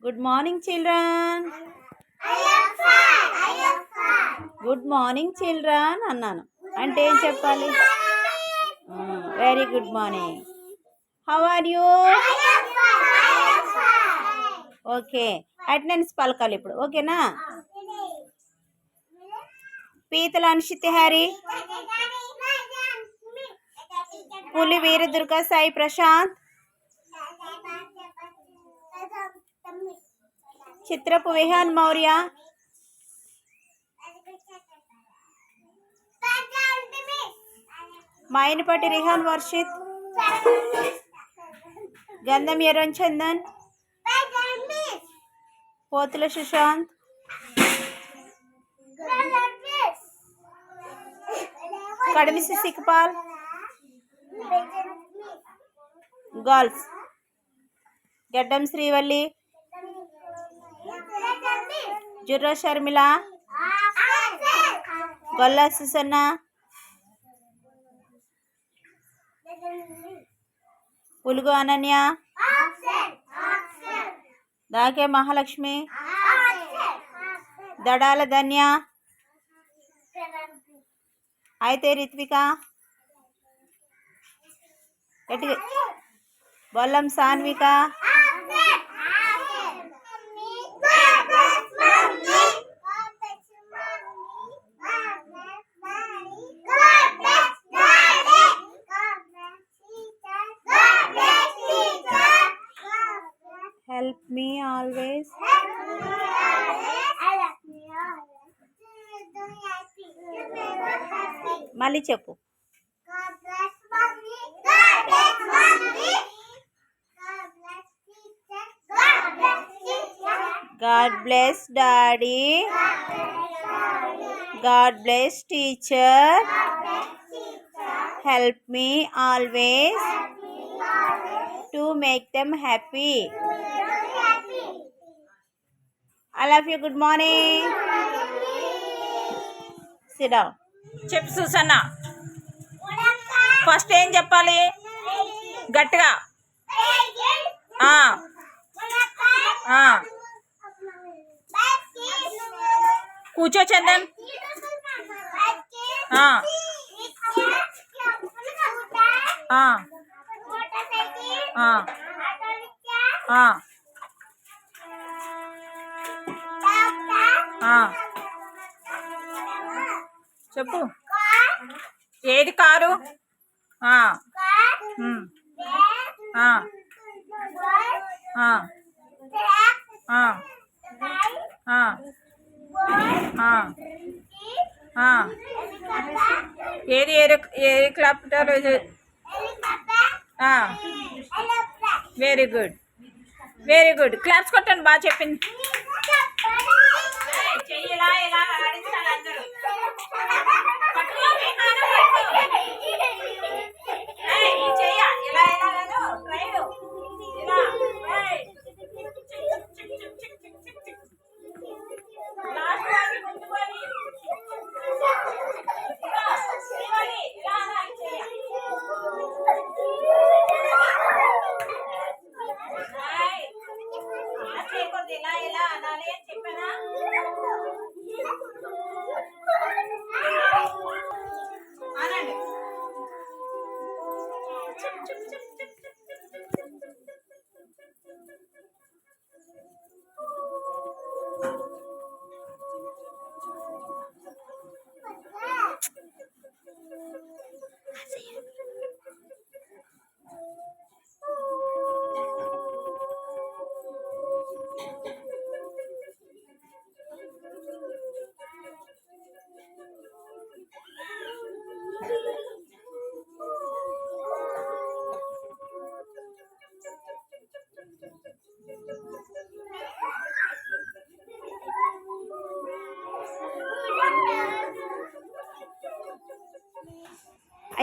Good morning, children. Good morning children అన్నాను అంటే ఏం చెప్పాలి? Very good morning. How are you? Okay, attendance పలకాలి ఇప్పుడు, ఓకేనా? పీతల అనుషిత్ హ్యారీ, పులి వీరదుర్గ సాయి ప్రశాంత్, చిత్రపు విహాన్ మౌర్య, మైనపటి రిహాన్ వర్షిత్, గంధం ఎర్రన్ చందన్, పోతుల సుశాంత్, కడిమిసి సిక్పాల్, గర్ల్స్ గడ్డం శ్రీవల్లి, జుర్ర షర్మిల, గొల్లా సుసన్న, పులుగు అనన్య, దాకే మహాలక్ష్మి, దడాల ధన్య, అయితే Ritvika, Bollam Sanvika, help me always, మళ్ళీ చెప్పు. God bless daddy, God bless teacher, help me always to make them happy. I love you. Good morning. Sit down. చెప్పు సుసన్న, ఫస్ట్ ఏం చెప్పాలి? గట్టిగా కూర్చో చందన్. చెప్పు, ఏది కారు? ఏది helicopter? Very good, very good. Claps కొట్టండి, బాగా చెప్పింది.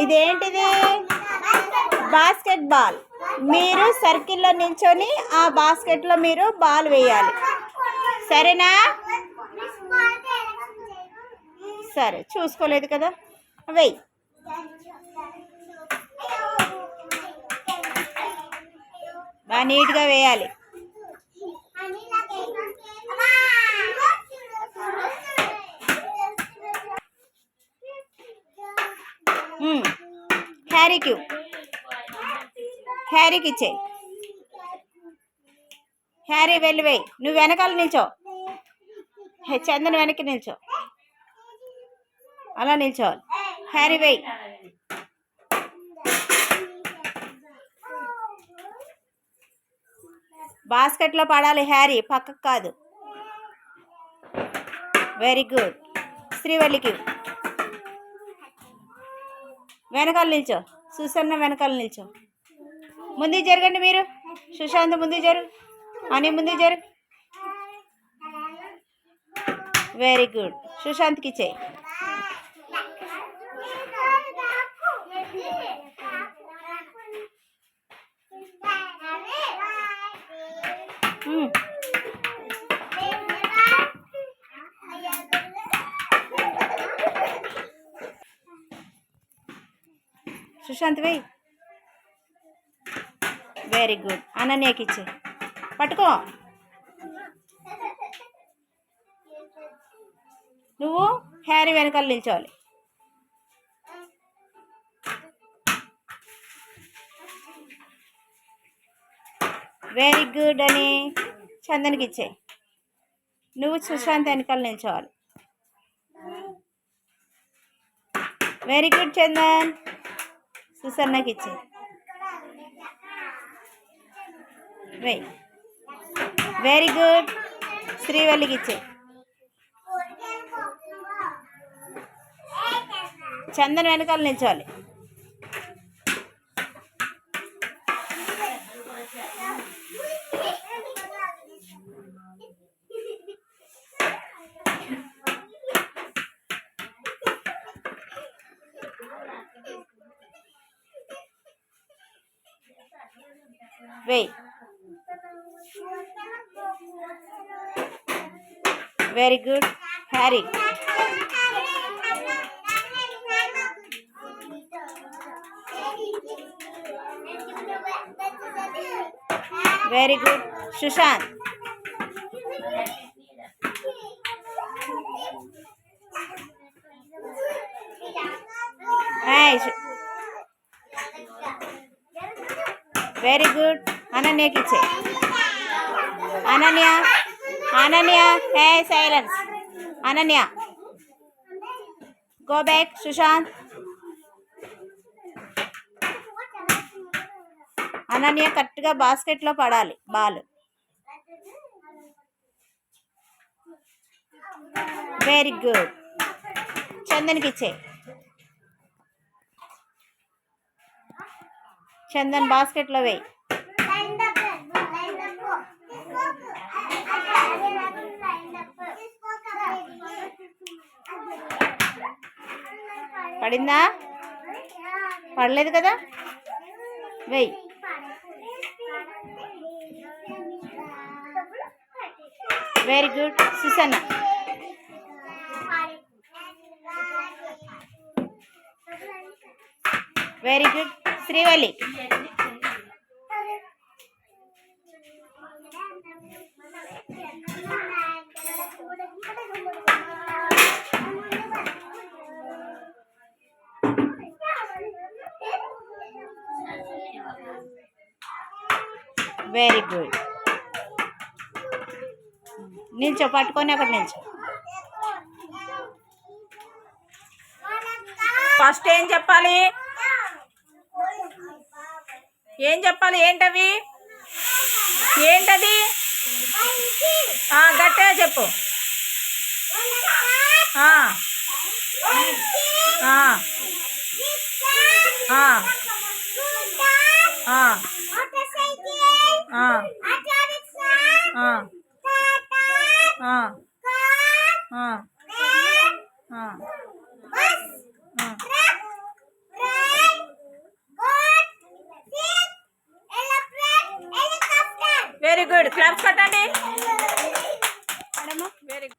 ఇదేంటిది? Basket ball. మీరు సర్కిల్లో నిల్చొని ఆ బాస్కెట్లో మీరు బాల్ వేయాలి, సరేనా? సరే, చూసుకోలేదు కదా, వెయ్యి. బాగా నీట్గా వేయాలి. హ్యారీకి హ్యారీకి ఇచ్చే. హ్యారీ వెళ్ళి వేయి. నువ్వు వెనకాల నిల్చో. చందన్ వెనక్కి నిల్చో. అలా నిల్చోవాలి. హ్యారీ వేయి. బాస్కెట్లో పడాలి హ్యారీ, పక్కకు కాదు. Very good. శ్రీవల్లికి వెనకాల నిల్చో. సుసన్న వెనకాల నిల్చో. ముందుకు జరగండి మీరు. సుశాంత్ ముందుకు జరుగు. అని ముందుకు జరుగు. Very good. సుశాంత్కి ఇచ్చే. సుశాంత్ వేయి. Very good. అనన్యకి ఇచ్చే. పట్టుకో. నువ్వు హ్యారీ వెనకాల నిల్చోవాలి. వెరీ గుడ్ అని చందన్కి ఇచ్చే. నువ్వు సుశాంత్ వెనకాల నిల్చోవాలి. Very good Chandan. సుసన్నకి ఇచ్చే. Very very good. శ్రీవల్లికి ఇచ్చే. చందన్ వెనకాల నిల్చోవాలి. వెయ్. Very good Harry. Very good Sushant. Very good. అనన్యకి ఇచ్చే. Ananya Ananya hey silence. Ananya go back. Sushant. Ananya కరెక్ట్గా బాస్కెట్లో పడాలి బాల్. Very good. చందన్కి ఇచ్చే. చందన్ బాస్కెట్లో వేయి. పడిందా? పడలేదు కదా. వెయ్యి. Very good Susanna. Very good Srivalli. Very good. నిల్చో. పట్టుకొని అక్కడ నిల్చో. ఫస్ట్ ఏం చెప్పాలి? ఏం చెప్పాలి? ఏంటవి? ఏంటది? గట్టిగా చెప్పు. Very good. క్లాప్స్ కొట్టండి. Very good.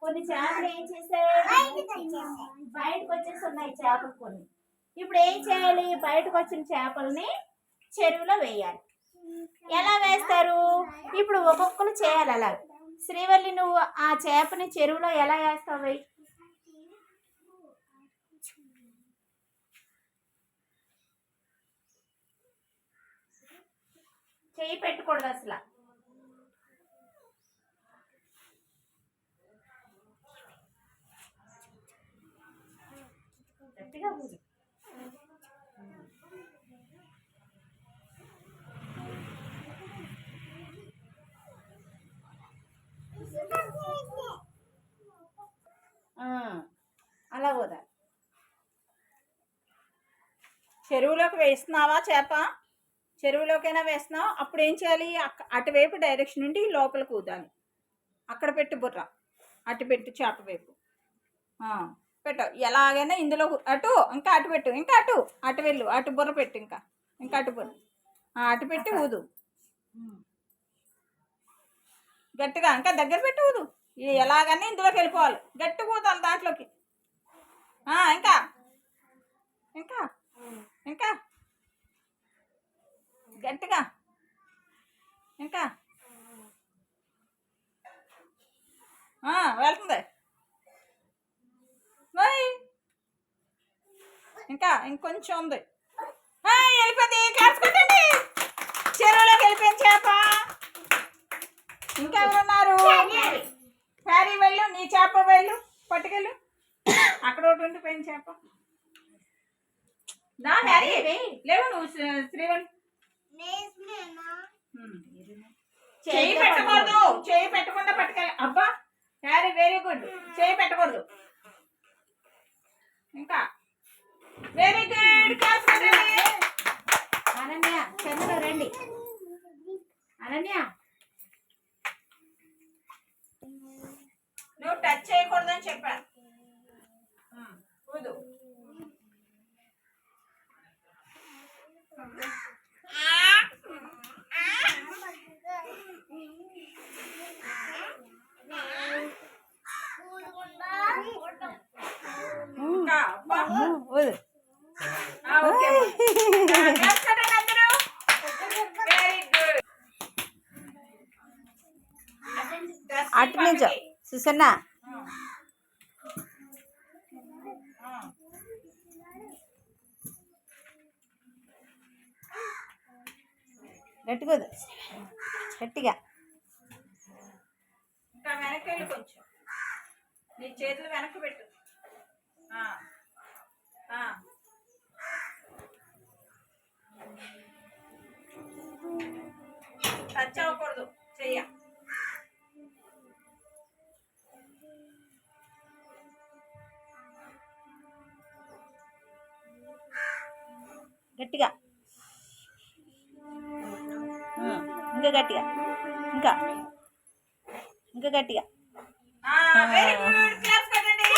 కొన్ని చేపలు ఏం చేసాయి, బయటకు వచ్చేసి ఉన్నాయి చేపలు కొన్ని. ఇప్పుడు ఏం చేయాలి, బయటకు వచ్చిన చేపల్ని చెరువులో వేయాలి. ఎలా వేస్తారు, ఇప్పుడు ఒక్కొక్కరు చేయాలి అలా. శ్రీవల్లి, నువ్వు ఆ చేపని చెరువులో ఎలా వేస్తావు? చెయ్యి పెట్టకూడదు అసలు. గట్టిగా ఊదు. అలా ఊదా. చెరువులోకి వేస్తున్నావా చేప? చెరువులోకైనా వేస్తున్నావు. అప్పుడు ఏం చేయాలి, అటువైపు డైరెక్షన్ నుండి లోపలికి ఊదాలి. అక్కడ పెట్టు బుర్ర, అటు పెట్టు చేప వైపు పెట్టు. ఎలాగైనా ఇందులో అటు, ఇంకా అటు పెట్టు, ఇంకా అటు అటు వెళ్ళు, అటు బుర్ర పెట్టు, ఇంకా ఇంకా అటు బుర్ర అటు పెట్టి ఊదు. గట్టిగా ఇంకా దగ్గర పెట్టి ఊదు. ఎలాగైనా ఇందులోకి వెళ్ళిపోవాలి. గట్టిగా ఊదాలి దాంట్లోకి. ఇంకా ఇంకా ఇంకా గట్టిగా, ఇంకా వెళ్తుంది. ఇంకా ఇంకొంచెం ఉంది. వెళ్ళిపోయింది. కాల్చుకోండి. చెరువులోకి వెళ్ళిపోయింది చేప. ఇంకెవరున్నారు? ప్యారీ వెళ్ళు, నీ చేప వెళ్ళు, పట్టుకెళ్ళు. అక్కడ ఒకటి ఉండిపోయింది చేప. నా ప్యారీ లేవు. నువ్వు శ్రీవల్లి చేయి పెట్టకూడదు. చేయి పెట్టకుండా పట్టుకెళ్ళి. అబ్బా ప్యారీ, వెరీ గుడ్. చేయి పెట్టకూడదు. ఇంకా వెరీ గుడ్. అనన్య, చంద్ర రండి. అనన్య, నువ్వు టచ్ చేయకూడదని చెప్పాను. ఊదు. అటు నుంచో సుసన్న. గట్టిగా గట్టిగా. ఇంకా వెనక్కి వెళ్ళి కొంచెం. నీ చేతులు వెనక్కి పెట్టు. టచ్ అవ్వకూడదు చెయ్య. గట్టిగా, ఇంకా గట్టిగా, ఇంకా ఇంకా గట్టిగా. Very good. క్లాస్ కొట్టండి.